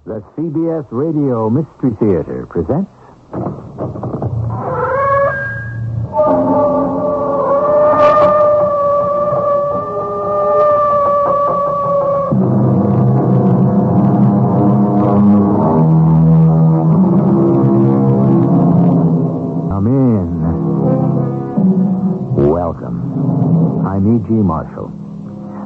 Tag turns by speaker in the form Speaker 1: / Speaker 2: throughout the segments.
Speaker 1: The CBS Radio Mystery Theater presents... Come in. Welcome. I'm E.G. Marshall.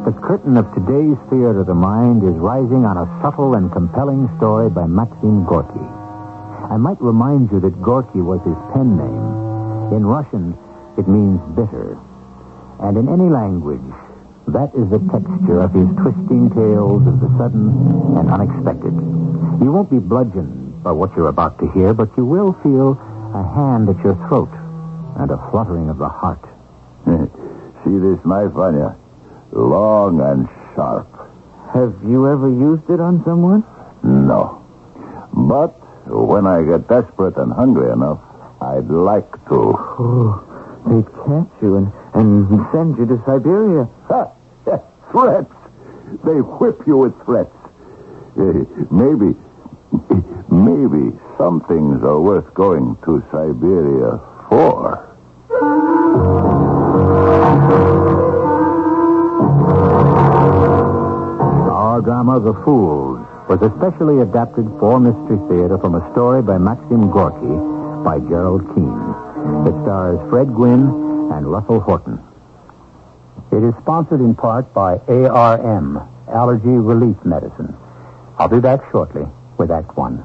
Speaker 1: The curtain of today's theater of the mind is rising on a subtle and compelling story by Maxim Gorky. I might remind you that Gorky was his pen name. In Russian, it means bitter. And in any language, that is the texture of his twisting tales of the sudden and unexpected. You won't be bludgeoned by what you're about to hear, but you will feel a hand at your throat and a fluttering of the heart.
Speaker 2: See this knife, Vanya? Long and sharp.
Speaker 1: Have you ever used it on someone?
Speaker 2: No. But when I get desperate and hungry enough, I'd like to.
Speaker 1: Oh, they'd catch you and send you to Siberia.
Speaker 2: Ha! Threats! They whip you with threats. Maybe some things are worth going to Siberia for.
Speaker 1: Our drama, The Fools, was especially adapted for Mystery Theater from a story by Maxim Gorky by Gerald Keane. It stars Fred Gwynne and Russell Horton. It is sponsored in part by ARM, Allergy Relief Medicine. I'll be back shortly with Act One.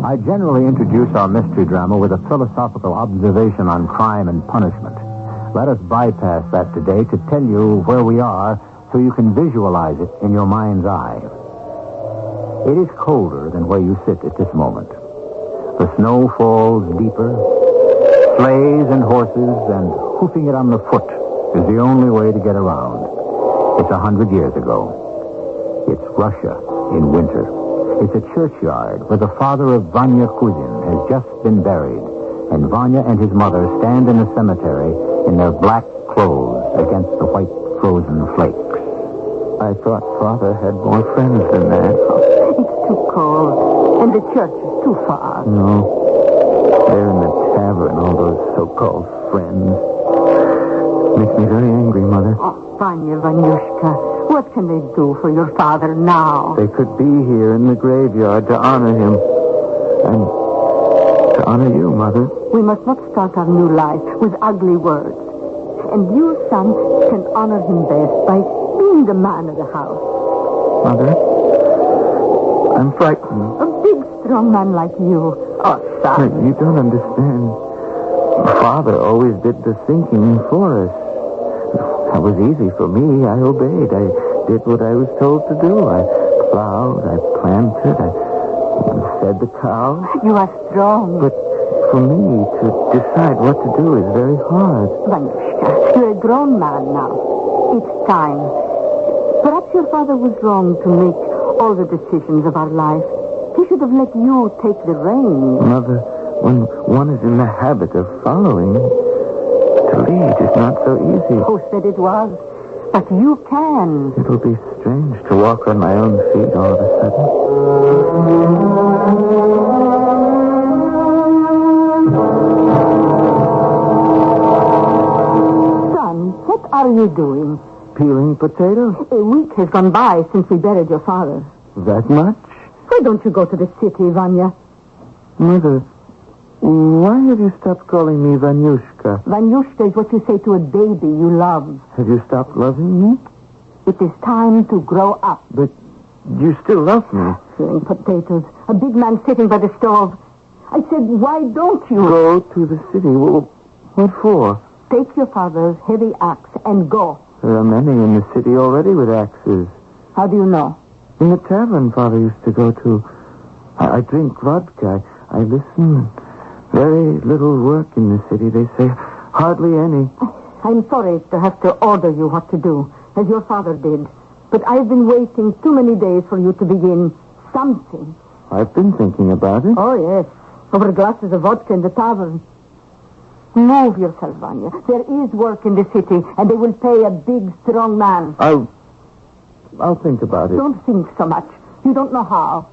Speaker 1: I generally introduce our mystery drama with a philosophical observation on crime and punishment. Let us bypass that today to tell you where we are so you can visualize it in your mind's eye. It is colder than where you sit at this moment. The snow falls deeper. Sleighs and horses and hoofing it on the foot is the only way to get around. It's 100 years ago. It's Russia in winter. It's a churchyard where the father of Vanya Kuzin has just been buried, and Vanya and his mother stand in the cemetery in their black clothes against the white frozen flakes. I thought Father had more friends than that.
Speaker 3: It's too cold, and the church is too far.
Speaker 1: No. They're in the tavern, all those so-called friends. Makes me very angry, Mother.
Speaker 3: Oh, Vanya, Vanyushka, what can they do for your father now?
Speaker 1: They could be here in the graveyard to honor him. And to honor you, Mother.
Speaker 3: We must not start our new life with ugly words. And you, son, can honor him best by being the man of the house.
Speaker 1: Mother, I'm frightened.
Speaker 3: A big, strong man like you. Oh, son.
Speaker 1: You don't understand. Father always did the thinking for us. It was easy for me. I obeyed. I did what I was told to do. I plowed, I planted, I fed the cows.
Speaker 3: You are strong.
Speaker 1: But for me to decide what to do is very hard.
Speaker 3: Vanushka, you're a grown man now. It's time. Perhaps your father was wrong to make all the decisions of our life. He should have let you take the reins.
Speaker 1: Mother, when one is in the habit of following, to lead is not so easy.
Speaker 3: Who said it was? But you can.
Speaker 1: It'll be strange to walk on my own feet all of a sudden.
Speaker 3: Son, what are you doing?
Speaker 1: Peeling potatoes?
Speaker 3: A week has gone by since we buried your father.
Speaker 1: That much?
Speaker 3: Why don't you go to the city, Vanya?
Speaker 1: Mother, why have you stopped calling me Vanyushka?
Speaker 3: Vanyushka is what you say to a baby you love.
Speaker 1: Have you stopped loving me?
Speaker 3: It is time to grow up.
Speaker 1: But you still love me.
Speaker 3: Peeling potatoes. A big man sitting by the stove. I said, why don't you?
Speaker 1: Go to the city. What for?
Speaker 3: Take your father's heavy axe and go.
Speaker 1: There are many in the city already with axes.
Speaker 3: How do you know?
Speaker 1: In the tavern Father used to go to. I drink vodka. I listen. Very little work in the city, they say. Hardly any.
Speaker 3: I'm sorry to have to order you what to do, as your father did. But I've been waiting too many days for you to begin something.
Speaker 1: I've been thinking about it.
Speaker 3: Oh, yes. Over glasses of vodka in the tavern. Move yourself, Vanya. There is work in the city, and they will pay a big, strong man.
Speaker 1: I'll think about it.
Speaker 3: Don't think so much. You don't know how.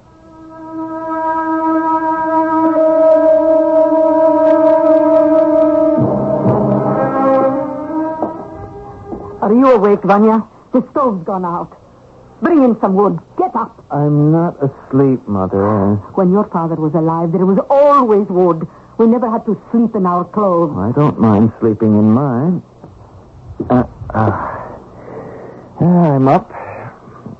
Speaker 3: Are you awake, Vanya? The stove's gone out. Bring in some wood. Get up.
Speaker 1: I'm not asleep, Mother.
Speaker 3: When your father was alive, there was always wood. We never had to sleep in our clothes.
Speaker 1: I don't mind sleeping in mine. I'm up.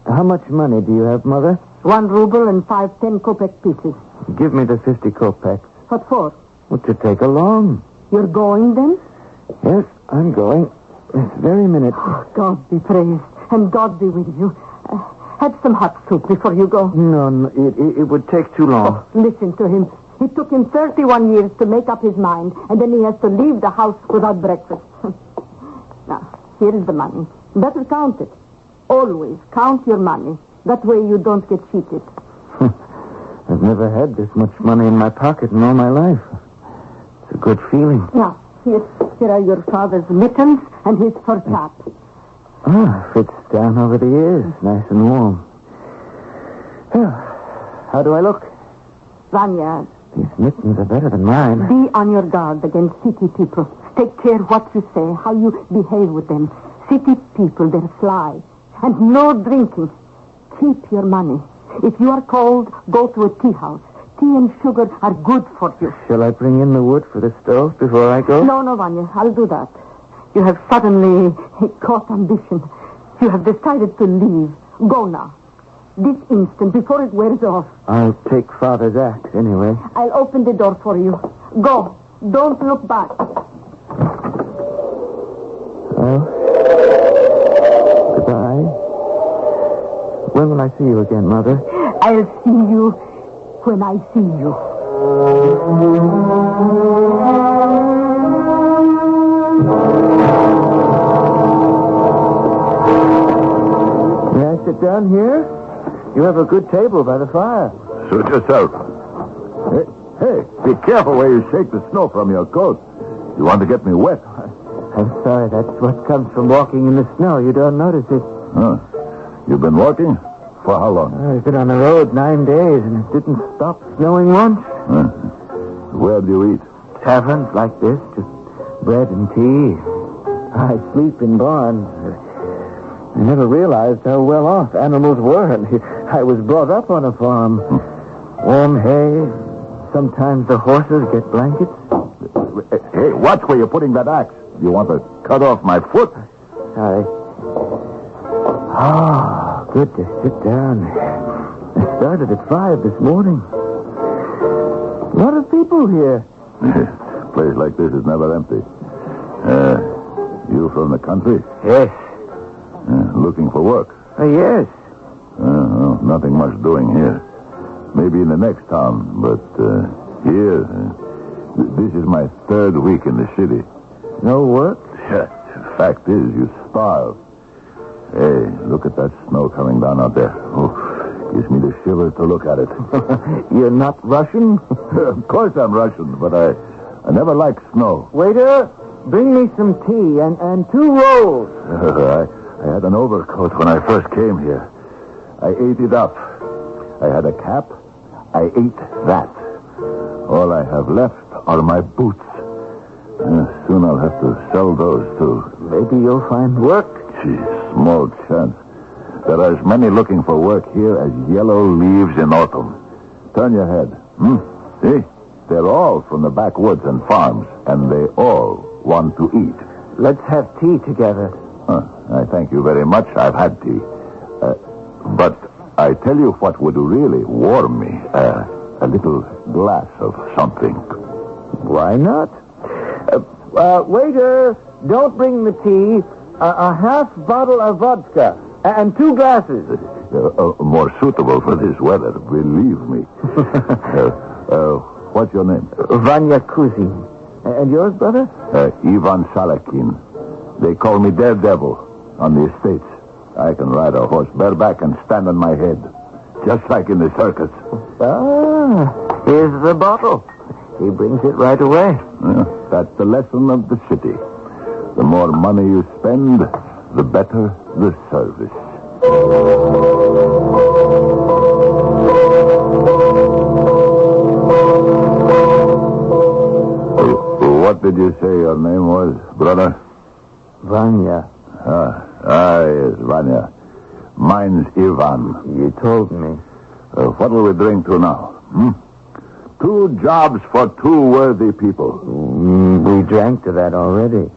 Speaker 1: How much money do you have, Mother?
Speaker 3: 1 ruble and 5 10-kopeck pieces.
Speaker 1: Give me the 50 kopecks.
Speaker 3: What for?
Speaker 1: Well, to take along.
Speaker 3: You're going then?
Speaker 1: Yes, I'm going. This very minute.
Speaker 3: Oh, God be praised, and God be with you. Have some hot soup before you go.
Speaker 1: No, it would take too long.
Speaker 3: Oh, listen to him. It took him 31 years to make up his mind, and then he has to leave the house without breakfast. Now, here is the money. Better count it. Always count your money. That way you don't get cheated.
Speaker 1: I've never had this much money in my pocket in all my life. It's a good feeling.
Speaker 3: Now, here are your father's mittens and his fur cap.
Speaker 1: Fits down over the ears, nice and warm. How do I look?
Speaker 3: Vanya,
Speaker 1: these mittens are better than mine.
Speaker 3: Be on your guard against city people. Take care what you say, how you behave with them. City people, they're sly. And no drinking. Keep your money. If you are cold, go to a tea house. Tea and sugar are good for you.
Speaker 1: Shall I bring in the wood for the stove before I go?
Speaker 3: No, Vanya, I'll do that. You have suddenly caught ambition. You have decided to leave. Go now. This instant, before it wears off.
Speaker 1: I'll take Father's axe anyway.
Speaker 3: I'll open the door for you. Go. Don't look back.
Speaker 1: Well, goodbye. When will I see you again, Mother?
Speaker 3: I'll see you when I see you.
Speaker 1: May I sit down here? You have a good table by the fire.
Speaker 2: Suit yourself. Hey, be careful where you shake the snow from your coat. You want to get me wet.
Speaker 1: I'm sorry, that's what comes from walking in the snow. You don't notice it.
Speaker 2: Huh. You've been walking? For how long?
Speaker 1: I've been on the road 9 days, and it didn't stop snowing once.
Speaker 2: Huh. Where do you eat?
Speaker 1: Taverns like this, just bread and tea. I sleep in barns. I never realized how well off animals were. I was brought up on a farm. Warm hay. Sometimes the horses get blankets.
Speaker 2: Hey, watch where you're putting that axe. You want to cut off my foot?
Speaker 1: Sorry. Ah, good to sit down. I started at 5 this morning. A lot of people here.
Speaker 2: A place like this is never empty. You from the country?
Speaker 1: Yes.
Speaker 2: Looking for work?
Speaker 1: Yes.
Speaker 2: Well, nothing much doing here. Maybe in the next town, but here, this is my 3rd week in the city.
Speaker 1: No work?
Speaker 2: Fact is, you starve. Hey, look at that snow coming down out there. Oh, gives me the shivers to look at it.
Speaker 1: You're not Russian?
Speaker 2: Of course I'm Russian, but I never liked snow.
Speaker 1: Waiter, bring me some tea and 2 rolls.
Speaker 2: I had an overcoat when I first came here. I ate it up. I had a cap. I ate that. All I have left are my boots. Soon I'll have to sell those, too.
Speaker 1: Maybe you'll find work.
Speaker 2: Gee, small chance. There are as many looking for work here as yellow leaves in autumn. Turn your head. See? They're all from the backwoods and farms, and they all want to eat.
Speaker 1: Let's have tea together.
Speaker 2: I thank you very much. I've had tea. But I tell you what would really warm me. A little glass of something.
Speaker 1: Why not? Waiter, don't bring the tea. A half bottle of vodka and 2 glasses.
Speaker 2: More suitable for this weather, believe me. What's your name?
Speaker 1: Vanya Kuzin. And yours, brother?
Speaker 2: Ivan Salakin. They call me Daredevil on the estates. I can ride a horse bareback and stand on my head, just like in the circus.
Speaker 1: Here's the bottle. He brings it right away.
Speaker 2: That's the lesson of the city. The more money you spend, the better the service. What did you say your name was, brother?
Speaker 1: Vanya.
Speaker 2: Yes, Vanya. Mine's Ivan.
Speaker 1: You told me.
Speaker 2: What will we drink to now? 2 jobs for 2 worthy people.
Speaker 1: We drank to that already.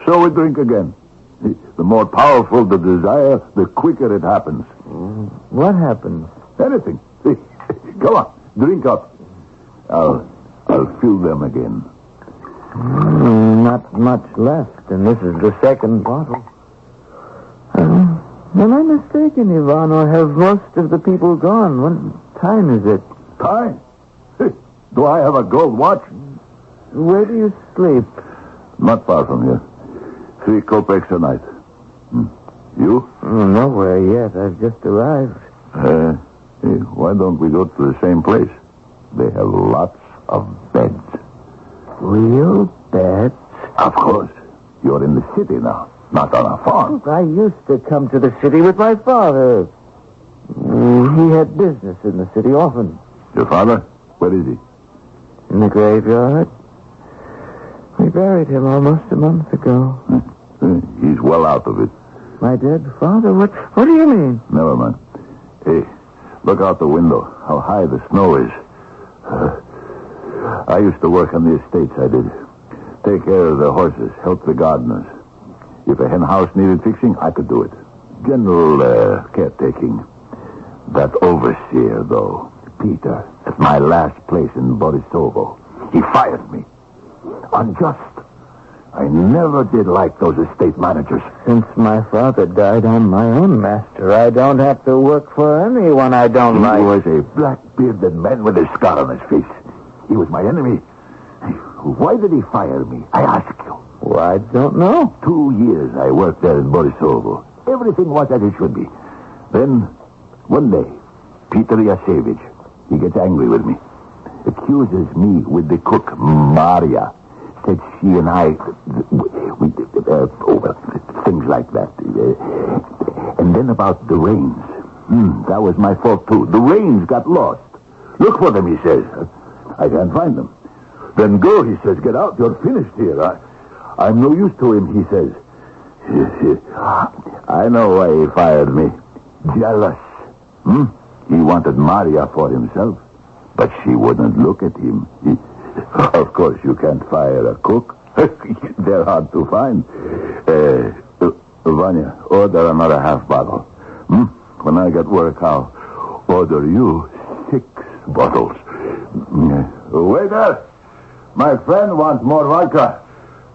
Speaker 2: So we drink again. The more powerful the desire, the quicker it happens.
Speaker 1: What happens?
Speaker 2: Anything. Go on, drink up. I'll fill them again.
Speaker 1: Not much left, and this is the second bottle. Am I mistaken, Ivan, or have most of the people gone? What time is it?
Speaker 2: Time? Do I have a gold watch?
Speaker 1: Where do you sleep?
Speaker 2: Not far from here. 3 kopecks a night. You?
Speaker 1: Nowhere yet. I've just arrived.
Speaker 2: Why don't we go to the same place? They have lots of beds.
Speaker 1: Real beds?
Speaker 2: Of course. You're in the city now, not on a farm.
Speaker 1: I used to come to the city with my father. He had business in the city often.
Speaker 2: Your father? Where is he?
Speaker 1: In the graveyard. We buried him almost a month ago.
Speaker 2: He's well out of it.
Speaker 1: My dead father? What do you mean?
Speaker 2: Never mind. Hey, look out the window. How high the snow is. I used to work on the estates, I did. Take care of the horses, help the gardeners. If a hen house needed fixing, I could do it. General caretaking. That overseer, though, Peter, at my last place in Borisovo, he fired me. Unjust. I never did like those estate managers.
Speaker 1: Since my father died, I'm my own master. I don't have to work for anyone I don't like.
Speaker 2: He was a black-bearded man with a scar on his face. He was my enemy. Why did he fire me? I ask you.
Speaker 1: Well, I don't know.
Speaker 2: 2 years I worked there in Borisovo. Everything was as it should be. Then, one day, Peter Yasevich, he gets angry with me. Accuses me with the cook, Maria. Said she and I, things like that. And then about the reins. That was my fault, too. The reins got lost. Look for them, he says. I can't find them. Then go, he says. Get out. You're finished here. I'm no use to him, he says. I know why he fired me. Jealous. He wanted Maria for himself. But she wouldn't look at him. Of course, you can't fire a cook. They're hard to find. Vanya, order another half bottle. When I get work, I'll order you 6 bottles. Waiter, my friend wants more vodka.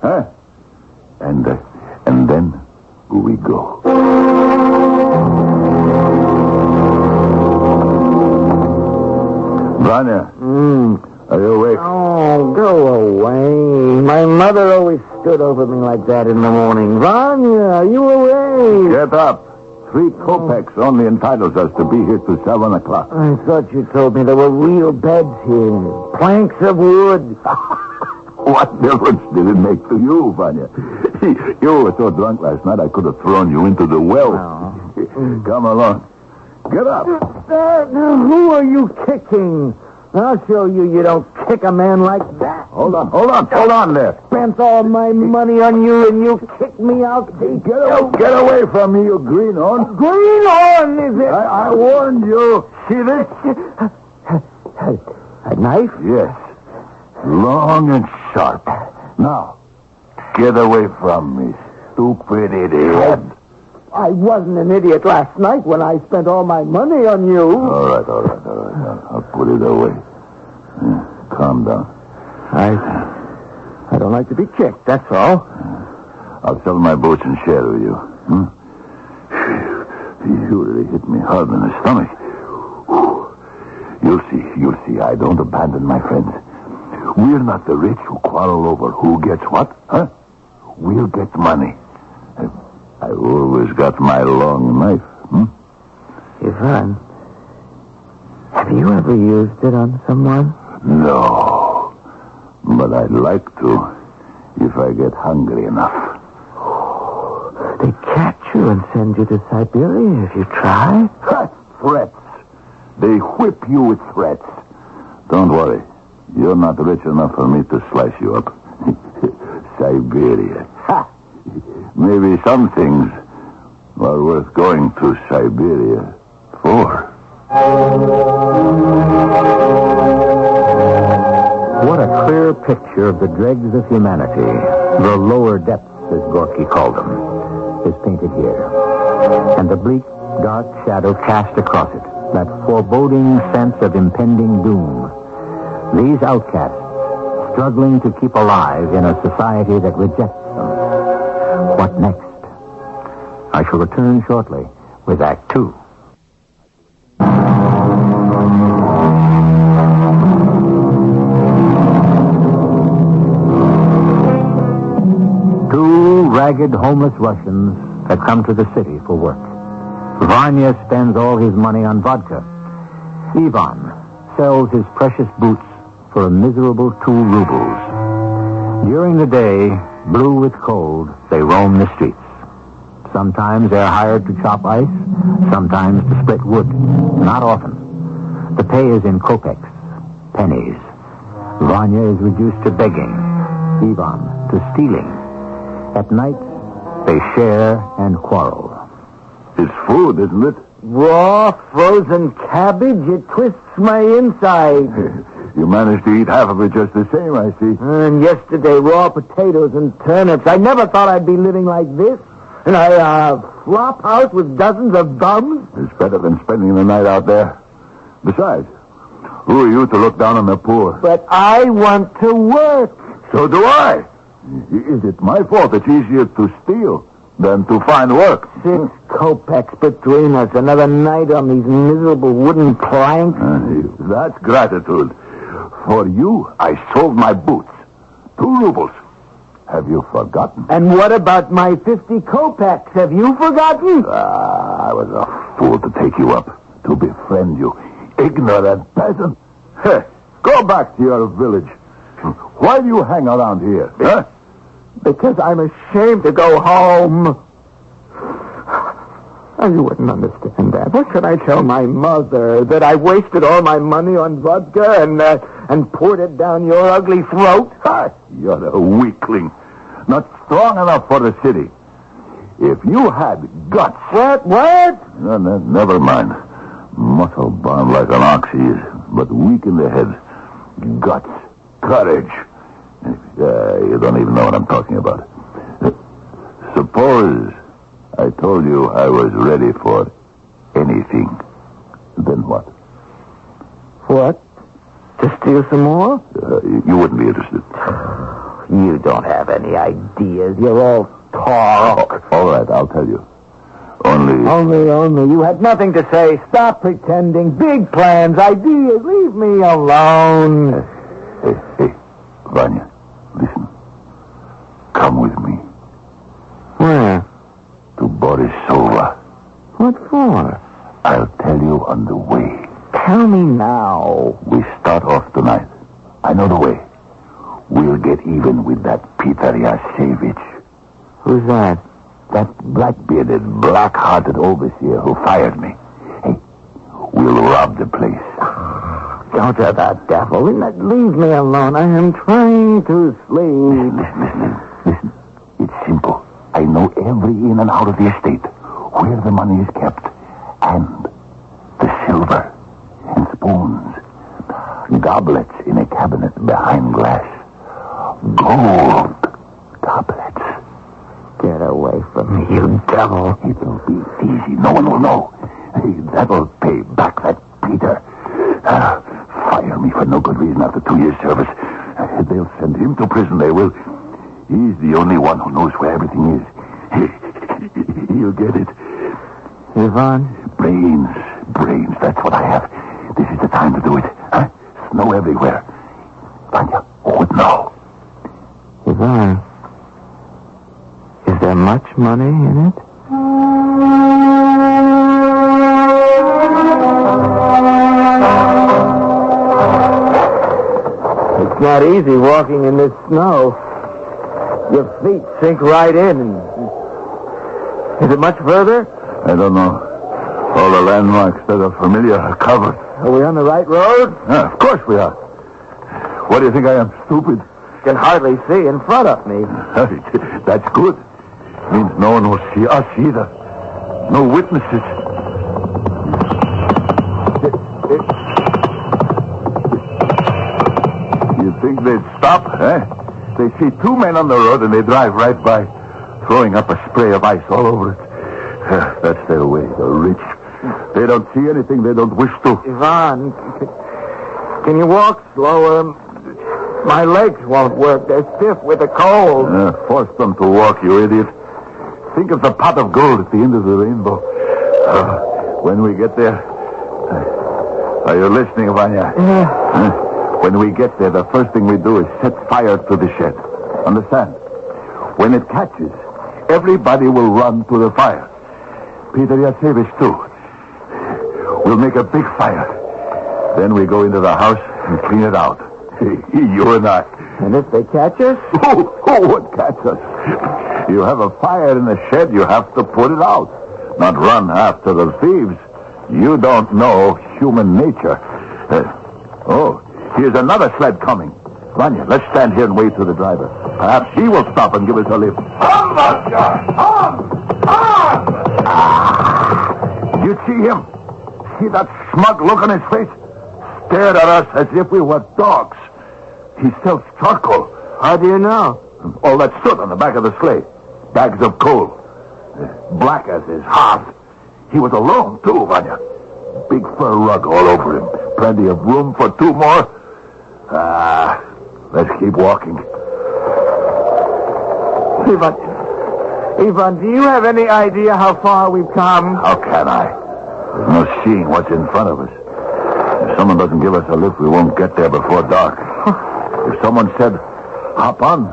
Speaker 2: Huh? And then we go. Vanya, are you awake?
Speaker 1: Oh, go away. My mother always stood over me like that in the morning. Vanya, are you awake?
Speaker 2: Get up. 3 kopecks only entitles us to be here till 7 o'clock.
Speaker 1: I thought you told me there were real beds here. Planks of wood.
Speaker 2: What difference did it make to you, Vanya? You were so drunk last night I could have thrown you into the well. Come along. Get up.
Speaker 1: Now, who are you kicking? I'll show you don't kick a man like that.
Speaker 2: Hold on there.
Speaker 1: Spent all my money on you and you kick me out.
Speaker 2: Get away from me, you greenhorn.
Speaker 1: Greenhorn, is it?
Speaker 2: I warned you. See this?
Speaker 1: A knife?
Speaker 2: Yes. Long and sharp. Now, get away from me, stupid idiot.
Speaker 1: I wasn't an idiot last night when I spent all my money on you.
Speaker 2: All right. I'll put it away. Calm down.
Speaker 1: I don't like to be kicked, that's all.
Speaker 2: I'll sell my boats and share with you. You really hit me hard in the stomach. You'll see. I don't abandon my friends. We're not the rich who quarrel over who gets what, huh? We'll get money. I always got my long knife.
Speaker 1: Ivan, have you ever used it on someone?
Speaker 2: No. But I'd like to if I get hungry enough.
Speaker 4: They catch you and send you to Siberia if you try.
Speaker 2: Threats. They whip you with threats. Don't worry. You're not rich enough for me to slice you up. Siberia. Ha! Maybe some things are worth going to Siberia for.
Speaker 1: What a clear picture of the dregs of humanity, the lower depths, as Gorky called them, is painted here. And the bleak, dark shadow cast across it, that foreboding sense of impending doom. These outcasts, struggling to keep alive in a society that rejects them. What next? I shall return shortly with Act Two. Two ragged, homeless Russians had come to the city for work. Vanya spends all his money on vodka. Ivan sells his precious boots for a miserable 2 rubles. During the day, blue with cold, they roam the streets. Sometimes they're hired to chop ice, sometimes to split wood. Not often. The pay is in kopecks, pennies. Vanya is reduced to begging, Ivan to stealing. At night, they share and quarrel.
Speaker 2: It's food, isn't it?
Speaker 4: Raw, frozen cabbage, it twists my inside.
Speaker 2: You managed to eat half of it just the same, I see.
Speaker 4: And yesterday, raw potatoes and turnips. I never thought I'd be living like this. In a flop house with dozens of bums.
Speaker 2: It's better than spending the night out there. Besides, who are you to look down on the poor?
Speaker 4: But I want to work.
Speaker 2: So do I. Is it my fault it's easier to steal than to find work?
Speaker 4: 6 kopecks between us. Another night on these miserable wooden planks.
Speaker 2: That's gratitude. For you, I sold my boots. 2 rubles. Have you forgotten?
Speaker 4: And what about my 50 kopecks? Have you forgotten?
Speaker 2: I was a fool to take you up, to befriend you. Ignorant peasant. Hey, go back to your village. Why do you hang around here? Huh?
Speaker 4: Because I'm ashamed to go home. Oh, you wouldn't understand that. What could I tell my mother? That I wasted all my money on vodka and poured it down your ugly throat?
Speaker 2: You're a weakling. Not strong enough for the city. If you had guts...
Speaker 4: What?
Speaker 2: No, never mind. Muscle bound like an ox he is, but weak in the head. Guts. Courage. You don't even know what I'm talking about. Suppose I told you I was ready for anything. Then what?
Speaker 4: What? To steal some more?
Speaker 2: You wouldn't be interested.
Speaker 4: You don't have any ideas. You're all talk.
Speaker 2: All right, I'll tell you. Only...
Speaker 4: Only. You had nothing to say. Stop pretending. Big plans, ideas. Leave me alone.
Speaker 2: Hey, Vanya, listen. Come with me.
Speaker 4: Where?
Speaker 2: To Borisova.
Speaker 4: What for?
Speaker 2: I'll tell you on the way.
Speaker 4: Tell me now.
Speaker 2: We start off tonight. I know the way. We'll get even with that Peter Yasevich.
Speaker 4: Who's that?
Speaker 2: That black-bearded, black-hearted overseer who fired me. Hey, we'll rob the place.
Speaker 4: Don't you, the devil. Leave me alone. I am trying to sleep.
Speaker 2: Listen. It's simple. I know every in and out of the estate, where the money is kept, and the silver and spoons, goblets in a cabinet behind glass, gold goblets.
Speaker 4: Get away from me, you devil.
Speaker 2: It'll be easy. No one will know. Hey, that'll pay back that Peter. Fire me for no good reason after 2 years' service. They'll send him to prison. They will. He's the only one who knows where everything is. He'll get it.
Speaker 4: Ivan?
Speaker 2: Brains. That's what I have. This is the time to do it. Huh? Snow everywhere. Vanya, would know.
Speaker 4: Ivan, is there much money in it? not easy walking in this snow. Your feet sink right in. Is it much further?
Speaker 2: I don't know. All the landmarks that are familiar are covered.
Speaker 4: Are we on the right road?
Speaker 2: Yeah, of course we are. What do you think I am, stupid?
Speaker 4: Can hardly see in front of me.
Speaker 2: That's good. Means no one will see us either. No witnesses. You think they'd stop, eh? They see two men on the road and they drive right by, throwing up a spray of ice all over it. That's their way. They're rich. They don't see anything they don't wish to.
Speaker 4: Ivan, can you walk slower? My legs won't work. They're stiff with the cold.
Speaker 2: Force them to walk, you idiot. Think of the pot of gold at the end of the rainbow. When we get there... Are you listening, Vanya?
Speaker 4: Yeah.
Speaker 2: When we get there, the first thing we do is set fire to the shed. Understand? When it catches, everybody will run to the fire. Peter Yatsevich, too. We'll make a big fire. Then we go into the house and clean it out. You and I.
Speaker 4: And if they catch us?
Speaker 2: Who would catch us? You have a fire in the shed, you have to put it out. Not run after the thieves. You don't know human nature. Here's another sled coming. Vanya, let's stand here and wait for the driver. Perhaps he will stop and give us a lift. Come, Vanya! Come! You see him? See that smug look on his face? Stared at us as if we were dogs. He sells charcoal.
Speaker 4: How do you know?
Speaker 2: All that soot on the back of the sleigh. Bags of coal. Black as his heart. He was alone, too, Vanya. Big fur rug all over him. Plenty of room for two more. Let's keep walking.
Speaker 4: Ivan, do you have any idea how far we've come?
Speaker 2: How can I? There's no seeing what's in front of us. If someone doesn't give us a lift, we won't get there before dark. If someone said, hop on,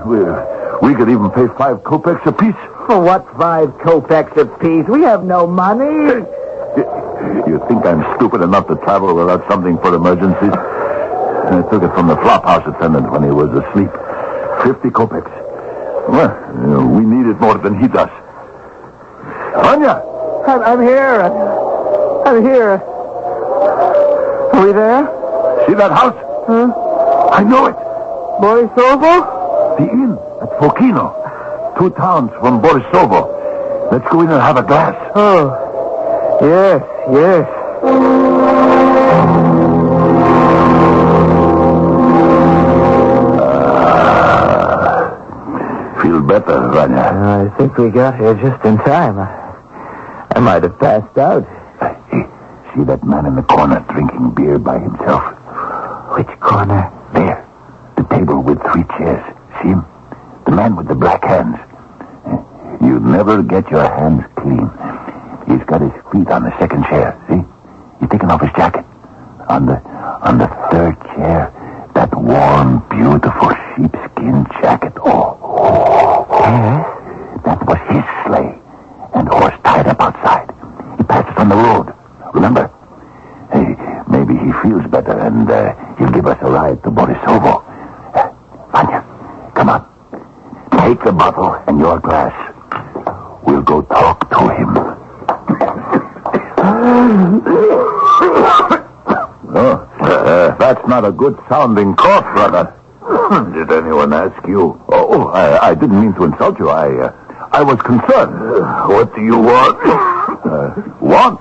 Speaker 2: we could even pay 5 kopecks apiece.
Speaker 4: For what 5 kopecks apiece? We have no money.
Speaker 2: You think I'm stupid enough to travel without something for emergencies? I took it from the flophouse attendant when he was asleep. 50 kopecks. Well, we need it more than he does. Vanya!
Speaker 4: I'm here. I'm here. Are we there?
Speaker 2: See that house?
Speaker 4: Huh?
Speaker 2: I know it.
Speaker 4: Borisovo?
Speaker 2: The inn at Fokino. 2 towns from Borisovo. Let's go in and have a glass.
Speaker 4: Oh, yes.
Speaker 2: Feel better, Vanya?
Speaker 4: I think we got here just in time. I might have passed out.
Speaker 2: Hey, see that man in the corner drinking beer by himself?
Speaker 4: Which corner?
Speaker 2: There. The table with 3 chairs. See him? The man with the black hands. You never get your hands clean. He's got his feet on the second chair. See? He's taken off his jacket. On the 3rd chair, that warm, beautiful sheepskin jacket. Oh.
Speaker 4: Yes?
Speaker 2: That was his sleigh. And horse tied up outside. He passes on the road. Remember? Hey, maybe he feels better and he'll give us a ride to Borisovo. Vanya, come on. Take the bottle and your glass. We'll go talk to him. That's not a good sounding cough, brother. Did anyone ask you? Oh, I didn't mean to insult you. I was concerned. What do you want? Want?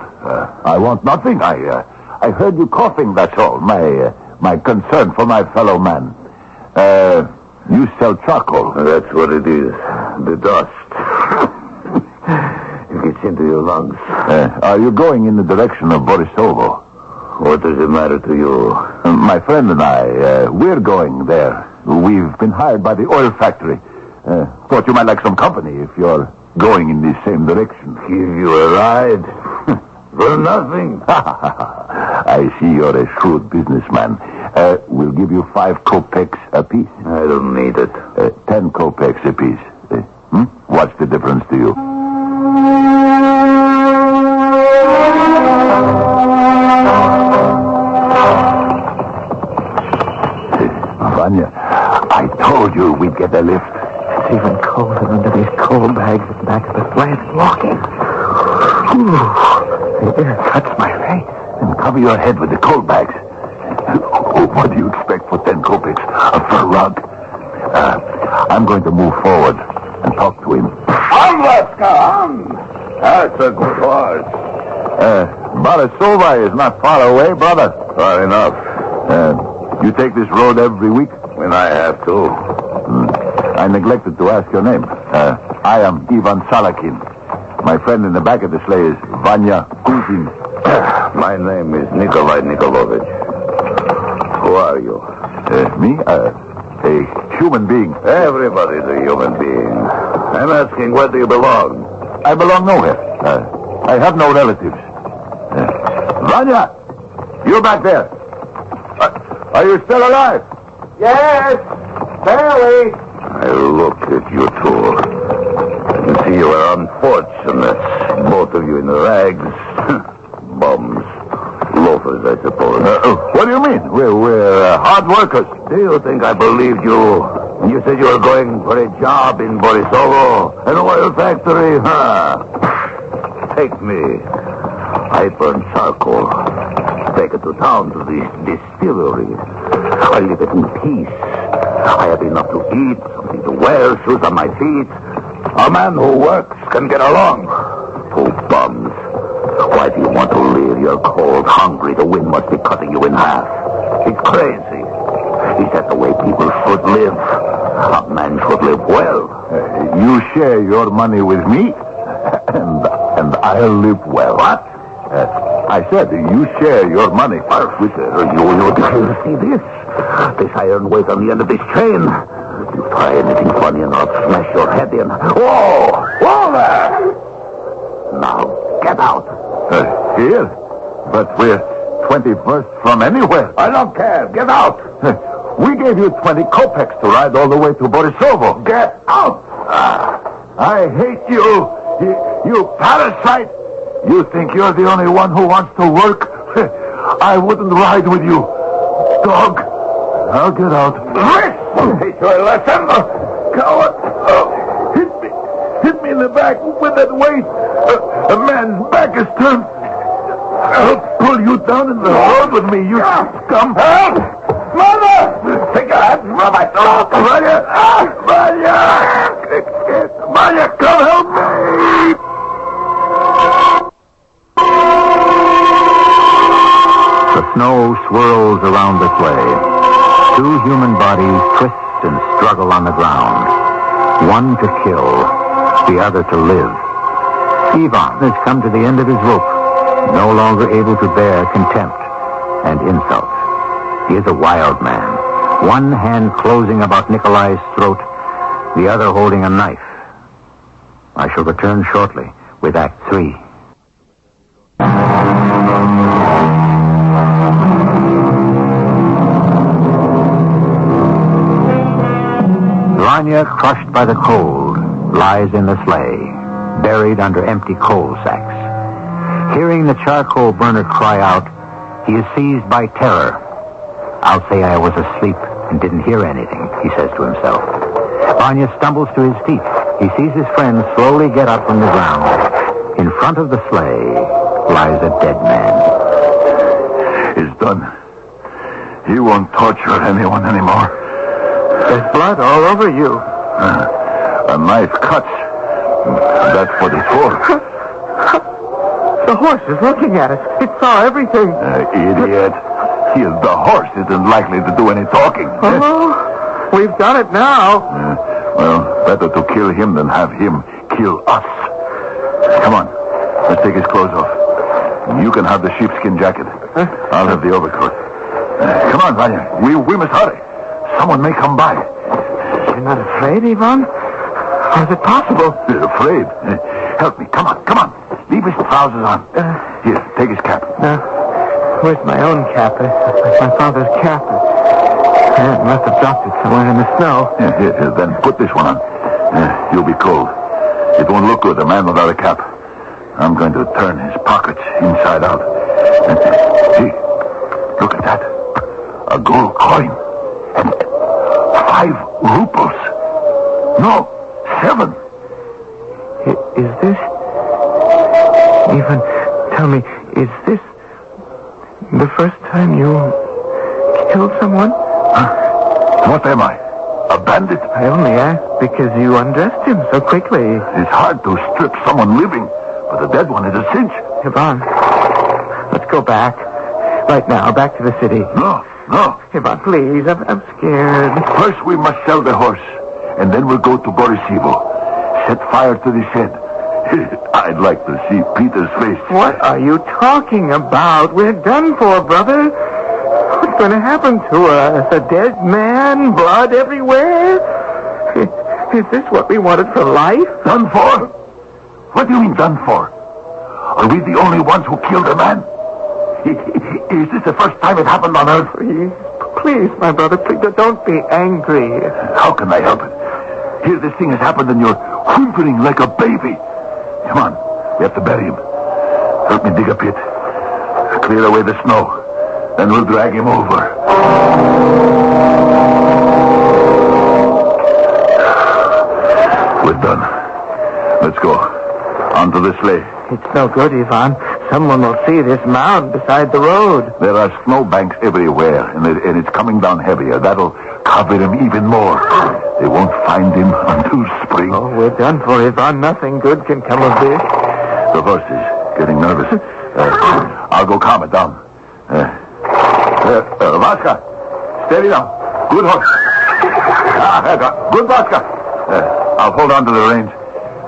Speaker 2: I want nothing. I heard you coughing, that's all. My concern for my fellow man. You sell charcoal. That's what it is. The dust. It gets into your lungs. Are you going in the direction of Borisovo? What does it matter to you? My friend and I, we're going there. We've been hired by the oil factory. Thought you might like some company if you're going in the same direction. Give you a ride? For nothing. I see you're a shrewd businessman. We'll give you 5 kopecks apiece. I don't need it. 10 kopecks apiece. What's the difference to you? Vanya, told you we'd get a lift.
Speaker 4: It's even colder under these coal bags at the back of the flat. Walking. The air cuts my face.
Speaker 2: And cover your head with the coal bags. What do you expect for 10 kopecks? A fur rug? I'm going to move forward and talk to him.
Speaker 5: That's a good horse.
Speaker 2: Borisova is not far away, brother.
Speaker 5: Far enough.
Speaker 2: You take this road every week?
Speaker 5: When I have to.
Speaker 2: I neglected to ask your name. I am Ivan Salakin. My friend in the back of the sleigh is Vanya Kuzin.
Speaker 5: My name is Nikolai Nikolovich. Who are you?
Speaker 2: Me? A human being.
Speaker 5: Everybody's a human being. I'm asking, where do you belong?
Speaker 2: I belong nowhere. I have no relatives. Vanya! You back there. Are you still alive?
Speaker 4: Yes, barely.
Speaker 5: I look at you two. I can see you are unfortunate. Both of you in rags. Bums. Loafers, I suppose.
Speaker 2: What do you mean? We're hard workers.
Speaker 5: Do you think I believed you? You said you were going for a job in Borisovo, an oil factory, huh? Take me. I burn charcoal. Take it to town to the distillery. I live it in peace. I have enough to eat, something to wear, shoes on my feet. A man who works can get along. Two bums. Why do you want to live? You're cold, hungry. The wind must be cutting you in half. It's crazy. Is that the way people should live? A man should live well.
Speaker 2: You share your money with me, and I'll live well.
Speaker 5: What?
Speaker 2: I said you share your money with
Speaker 5: You see this? This iron weight on the end of this chain. You try anything funny and I'll smash your head in. Whoa! Whoa there! Now, get out.
Speaker 2: Here? But we're 21st from anywhere.
Speaker 5: I don't care. Get out.
Speaker 2: We gave you 20 kopecks to ride all the way to Borisovo.
Speaker 5: Get out.
Speaker 2: I hate you. You parasite. You think you're the only one who wants to work? I wouldn't ride with you. Dog. I'll get out.
Speaker 5: Teach you a lesson.
Speaker 2: Coward. Hit me in the back with that weight. A man's back is turned. I'll pull you down in the road with me, you scum.
Speaker 5: Help! Mother! Take your hands from my throat.
Speaker 2: Vanya! Vanya, come help me! The snow swirls around the sleigh. Two human bodies twist and struggle on the ground. One to kill, the other to live. Ivan has come to the end of his rope, no longer able to bear contempt and insults. He is a wild man, one hand closing about Nikolai's throat, the other holding a knife. I shall return shortly with Act 3. Vanya, crushed by the cold, lies in the sleigh, buried under empty coal sacks. Hearing the charcoal burner cry out, he is seized by terror. I'll say I was asleep and didn't hear anything, he says to himself. Vanya stumbles to his feet. He sees his friend slowly get up from the ground. In front of the sleigh lies a dead man.
Speaker 5: It's done. He won't torture anyone anymore.
Speaker 4: There's blood all over you.
Speaker 5: A knife cuts. That's what it's for.
Speaker 4: The horse is looking at us. It saw everything.
Speaker 5: Idiot. The horse isn't likely to do any talking.
Speaker 4: Oh, we've done it now.
Speaker 5: Well, better to kill him than have him kill us. Come on. Let's take his clothes off. You can have the sheepskin jacket. I'll have the overcoat. Come on, Vanya. We must hurry. Someone may come by.
Speaker 4: You're not afraid, Ivan? How is it possible?
Speaker 5: Afraid? Help me. Come on. Leave his trousers on. Here, take his cap.
Speaker 4: Where's my own cap? My father's cap. Aunt must have dropped it somewhere in the snow.
Speaker 5: Here, then put this one on. You'll be cold. It won't look good, a man without a cap. I'm going to turn his pockets inside out. See, look at that. A gold coin. And
Speaker 2: 5 rubles. No, 7.
Speaker 4: Is this... Ivan, tell me, is this the first time you killed someone?
Speaker 2: What am I? A bandit?
Speaker 4: I only asked because you undressed him so quickly.
Speaker 2: It's hard to strip someone living, but a dead one is a cinch.
Speaker 4: Ivan, let's go back. Right now, back to the city.
Speaker 2: No.
Speaker 4: Ivan, please, I'm scared.
Speaker 2: First we must sell the horse, and then we'll go to Borisivo. Set fire to the shed. I'd like to see Peter's face.
Speaker 4: What are you talking about? We're done for, brother. What's going to happen to us? A dead man? Blood everywhere? Is this what we wanted for life?
Speaker 2: Done for? What do you mean done for? Are we the only ones who killed a man? Is this the first time it happened on Earth?
Speaker 4: Please, my brother, please, don't be angry.
Speaker 2: How can I help it? Here this thing has happened and you're whimpering like a baby. Come on, we have to bury him. Help me dig a pit. Clear away the snow. Then we'll drag him over. We're done. Let's go. Onto the sleigh.
Speaker 4: It's no good, Ivan. Someone will see this mound beside the road.
Speaker 2: There are snowbanks everywhere, and it's coming down heavier. That'll cover him even more. They won't find him until spring.
Speaker 4: Oh, we're done for, Ivan. Nothing good can come of this.
Speaker 2: The horse is getting nervous. I'll go calm it down. Vaska, steady now. Good horse. Good Vaska. I'll hold on to the reins.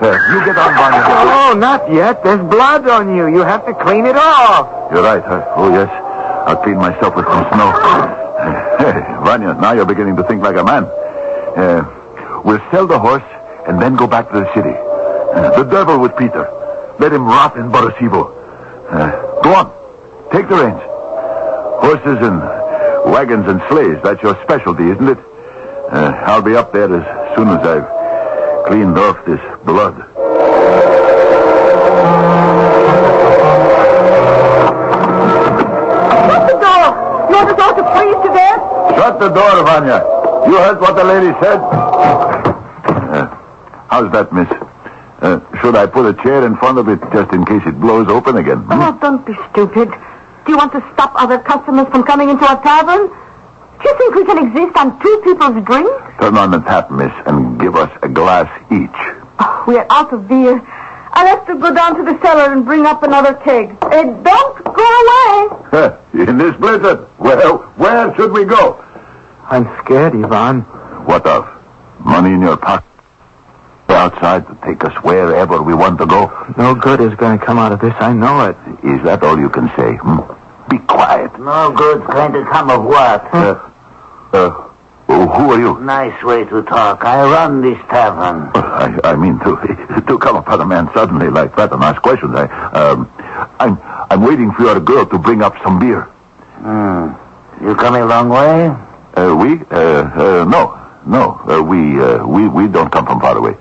Speaker 2: You get on, Vanya.
Speaker 4: Oh, not yet. There's blood on you. You have to clean it off.
Speaker 2: You're right. Oh, yes. I'll clean myself with some snow. Vanya, now you're beginning to think like a man. We'll sell the horse and then go back to the city. The devil with Peter. Let him rot in Borisivo. Go on. Take the reins. Horses and wagons and sleighs. That's your specialty, isn't it? I'll be up there as soon as I've cleaned off this blood.
Speaker 3: Shut the door! You want us all to freeze to death?
Speaker 2: Shut the door, Vanya. You heard what the lady said? How's that, miss? Should I put a chair in front of it just in case it blows open again?
Speaker 3: Oh, don't be stupid. Do you want to stop other customers from coming into our tavern? Do you think we can exist on 2 people's drinks?
Speaker 2: Turn on the tap, miss, and give us a glass each.
Speaker 3: Oh, we are out of beer. I'll have to go down to the cellar and bring up another keg. Don't go away.
Speaker 2: In this blizzard? Well, where should we go?
Speaker 4: I'm scared, Ivan.
Speaker 2: What of? Money in your pocket? Outside to take us wherever we want to go?
Speaker 4: No good is going to come out of this. I know it.
Speaker 2: Is that all you can say? Be quiet.
Speaker 5: No good's going to come of what?
Speaker 2: Who are you?
Speaker 5: Nice way to talk. I run this tavern.
Speaker 2: I mean, to come upon a man suddenly like that and ask questions. I'm waiting for your girl to bring up some beer.
Speaker 5: You coming a long way?
Speaker 2: We? No. We don't come from far away.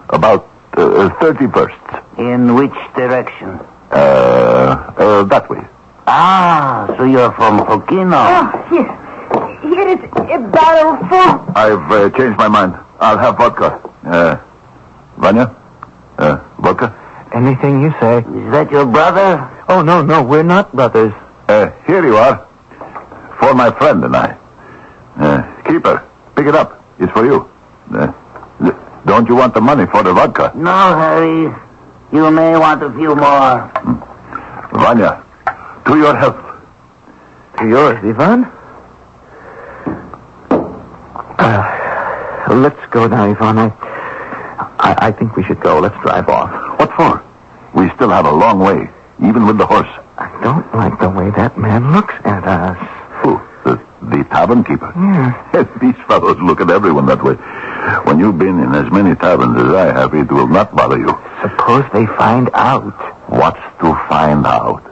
Speaker 2: About 30 versts.
Speaker 5: In which direction?
Speaker 2: That way.
Speaker 5: Ah, so you're from Keane.
Speaker 3: Oh, here is a barrel full.
Speaker 2: I've changed my mind. I'll have vodka. Vanya? Vodka?
Speaker 4: Anything you say.
Speaker 5: Is that your brother?
Speaker 4: Oh, no, we're not brothers.
Speaker 2: Here you are. For my friend and I. Keeper, pick it up. It's for you. Don't you want the money for the vodka?
Speaker 5: No, Harry. You may want a few more.
Speaker 2: Vanya, to your health.
Speaker 4: To yours, Ivan. Let's go now, Ivan. I think we should go. Let's drive off.
Speaker 2: What for? We still have a long way, even with the horse.
Speaker 4: I don't like the way that man looks at us.
Speaker 2: Who? The tavern keeper?
Speaker 4: Yeah.
Speaker 2: These fellows look at everyone that way. When you've been in as many taverns as I have, it will not bother you.
Speaker 4: Suppose they find out.
Speaker 2: What's to find out?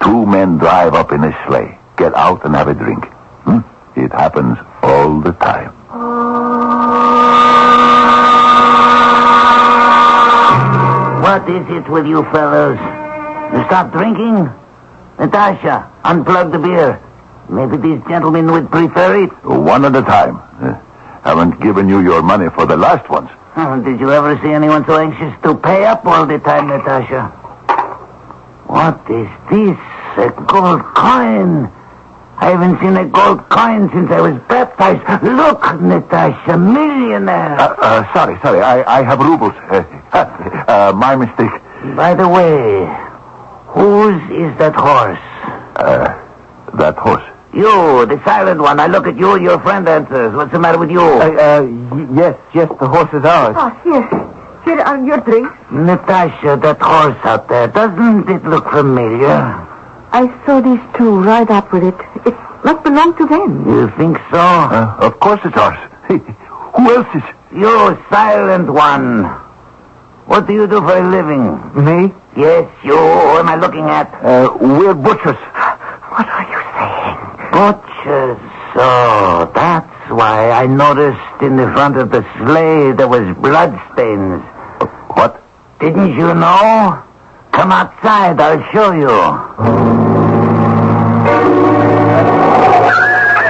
Speaker 2: 2 men drive up in a sleigh, get out and have a drink. It happens all the time.
Speaker 5: What is it with you fellows? You stop drinking? Natasha, unplug the beer. Maybe these gentlemen would prefer it.
Speaker 2: One at a time. haven't given you your money for the last ones.
Speaker 5: Did you ever see anyone so anxious to pay up all the time, Natasha? What is this? A gold coin. I haven't seen a gold coin since I was baptized. Look, Natasha, millionaire.
Speaker 2: Sorry. I have rubles. My mistake.
Speaker 5: By the way, whose is that horse?
Speaker 2: That horse.
Speaker 5: You, the silent one. I look at you, your friend answers. What's the matter with you?
Speaker 4: Yes, the horse is ours.
Speaker 3: Oh, here are your drinks.
Speaker 5: Natasha, that horse out there, doesn't it look familiar?
Speaker 3: I saw these two ride up with it. It must belong to them.
Speaker 5: You think so?
Speaker 2: Of course it's ours. Who else is?
Speaker 5: You silent one. What do you do for a living?
Speaker 4: Me?
Speaker 5: Yes, you. Who am I looking at?
Speaker 2: We're butchers.
Speaker 5: What are you saying? Butchers. So that's why I noticed in the front of the sleigh there was bloodstains.
Speaker 2: What?
Speaker 5: Didn't you know? Come outside, I'll show you.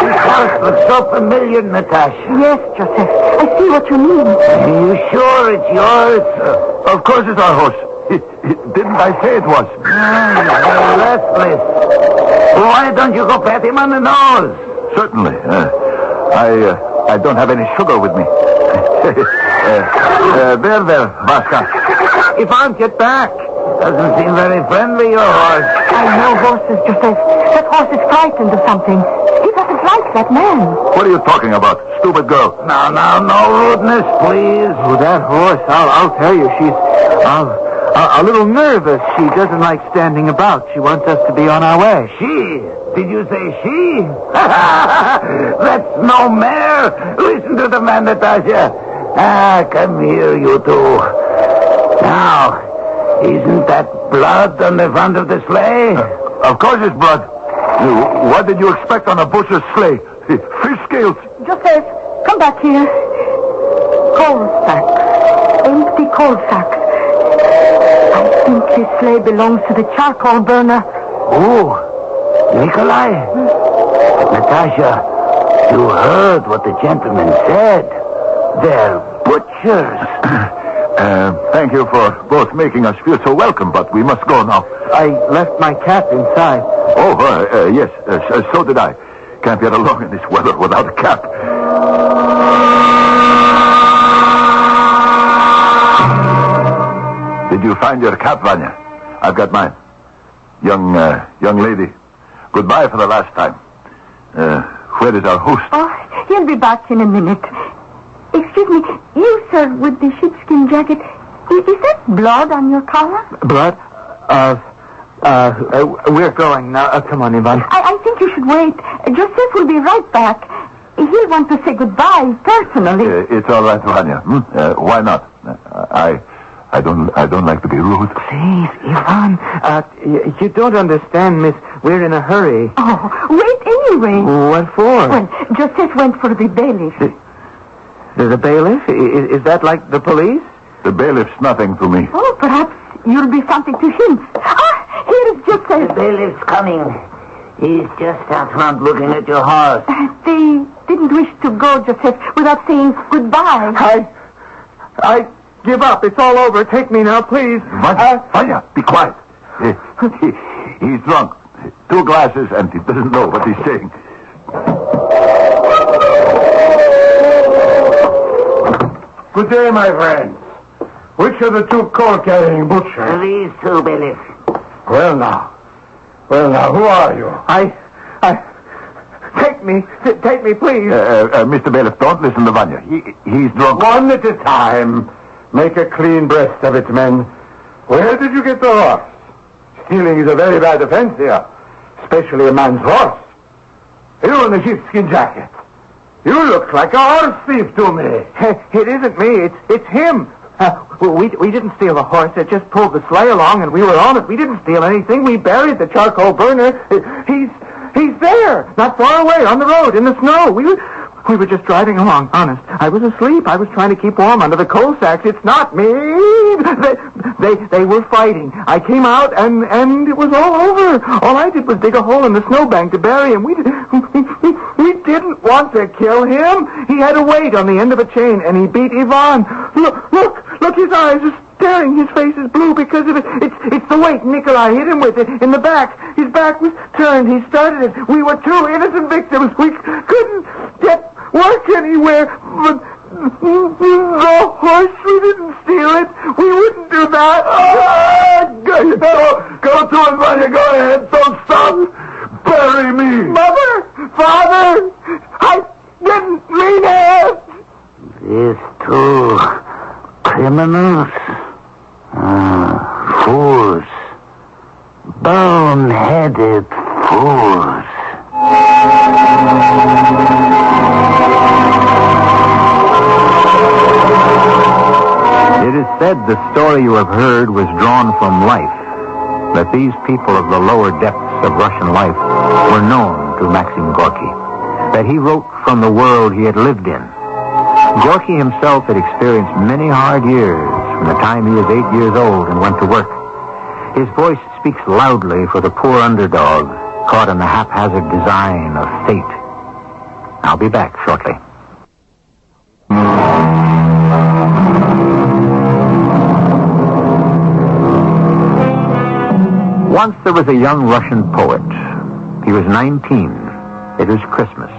Speaker 5: This house looks so familiar, Natasha.
Speaker 3: Yes, Joseph. I see what you mean.
Speaker 5: Are you sure it's yours?
Speaker 2: Of course it's our horse. Didn't I say it was?
Speaker 5: You're restless. Why don't you go pat him on the nose?
Speaker 2: Certainly. I don't have any sugar with me. There, Vasca.
Speaker 4: Ivan, get back.
Speaker 5: Doesn't seem very friendly, your horse.
Speaker 3: I know horses, Joseph. That horse is frightened or something. He doesn't like that man.
Speaker 2: What are you talking about, stupid girl?
Speaker 5: Now, no rudeness, please.
Speaker 4: Oh, that horse, I'll tell you, she's a little nervous. She doesn't like standing about. She wants us to be on our way.
Speaker 5: She? Did you say she? That's no mare. Listen to the man, Natasha. Come here, you two. Now, isn't that blood on the front of the sleigh?
Speaker 2: Of course it's blood. What did you expect on a butcher's sleigh? Fish scales.
Speaker 3: Joseph, come back here. Coal sacks. Empty coal sacks. I think this sleigh belongs to the charcoal burner.
Speaker 5: Oh, Nikolai. Natasha, you heard what the gentleman said. They're butchers.
Speaker 2: Thank you for both making us feel so welcome, but we must go now.
Speaker 4: I left my cap inside.
Speaker 2: Oh, yes, so did I. Can't get along in this weather without a cap. Did you find your cap, Vanya? I've got mine. Young lady, goodbye for the last time. Where is our host?
Speaker 3: Oh, he'll be back in a minute. Excuse me, you, sir, with the sheepskin jacket, is that blood on your collar?
Speaker 4: Blood? We're going now. Come on, Ivan.
Speaker 3: I think you should wait. Joseph will be right back. He'll want to say goodbye personally.
Speaker 2: It's all right, Vanya. Why not? I don't like to be rude.
Speaker 4: Please, Ivan. You don't understand, miss. We're in a hurry.
Speaker 3: Oh, wait anyway.
Speaker 4: What for?
Speaker 3: Well, Joseph went for the bailiff.
Speaker 4: The bailiff? Is that like the police?
Speaker 2: The bailiff's nothing to me.
Speaker 3: Oh, perhaps you'll be something to him. Ah, here is Joseph.
Speaker 5: The bailiff's coming. He's just out front looking at your horse.
Speaker 3: They didn't wish to go, Joseph, without saying goodbye.
Speaker 4: I give up. It's all over. Take me now, please.
Speaker 2: Vanya, be quiet. He's drunk. 2 glasses and he doesn't know what he's saying.
Speaker 6: Good day, my friends. Which of the 2 coal-carrying butchers?
Speaker 5: These 2, bailiff.
Speaker 6: Well, now, who are you?
Speaker 4: Take me, please.
Speaker 2: Mr. Bailiff, don't listen to Vanya. He's drunk.
Speaker 6: One at a time. Make a clean breast of it, men. Where did you get the horse? Stealing is a very bad offense here, especially a man's horse. You in the sheepskin jacket. You look like a horse thief to me.
Speaker 4: It isn't me. It's him. We didn't steal the horse. It just pulled the sleigh along, and we were on it. We didn't steal anything. We buried the charcoal burner. He's there, not far away, on the road, in the snow. We were just driving along, honest. I was asleep. I was trying to keep warm under the coal sacks. It's not me. They were fighting. I came out, and it was all over. All I did was dig a hole in the snowbank to bury him. We We didn't want to kill him. He had a weight on the end of a chain, and he beat Ivan. Look, his eyes are staring. His face is blue because of it. It's the weight Nikolai hit him with it in the back. His back was turned. He started it. We were two innocent victims. We couldn't get work anywhere. But the horse, we didn't steal it. We wouldn't do that.
Speaker 2: Go to it, Vanya. Go ahead. Don't stop. Bury me.
Speaker 4: Mother! Father! I didn't mean it!
Speaker 5: These two criminals? Fools. Bone-headed fools.
Speaker 1: It is said the story you have heard was drawn from life, that these people of the lower depths of Russian life were known to Maxim Gorky, that he wrote from the world he had lived in. Gorky himself had experienced many hard years from the time he was 8 years old and went to work. His voice speaks loudly for the poor underdog caught in the haphazard design of fate. I'll be back shortly. Once there was a young Russian poet. He was 19. It was Christmas.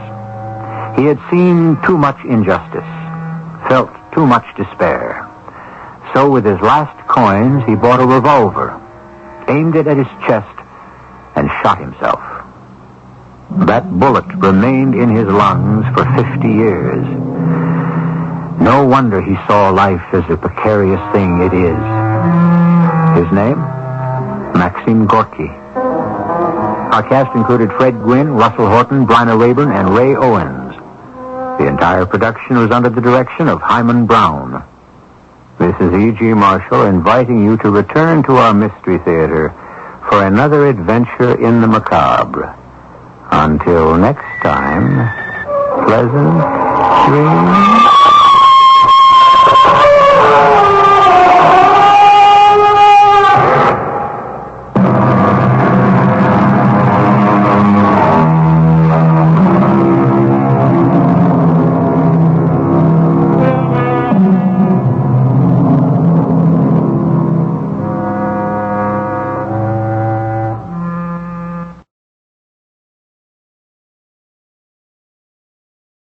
Speaker 1: He had seen too much injustice, felt too much despair. So with his last coins, he bought a revolver, aimed it at his chest, and shot himself. That bullet remained in his lungs for 50 years. No wonder he saw life as the precarious thing it is. His name? Maxim Gorky. Our cast included Fred Gwynne, Russell Horton, Bryna Raeburn, and Ray Owens. The entire production was under the direction of Hyman Brown. This is E.G. Marshall inviting you to return to our Mystery Theater for another adventure in the macabre. Until next time, pleasant dreams.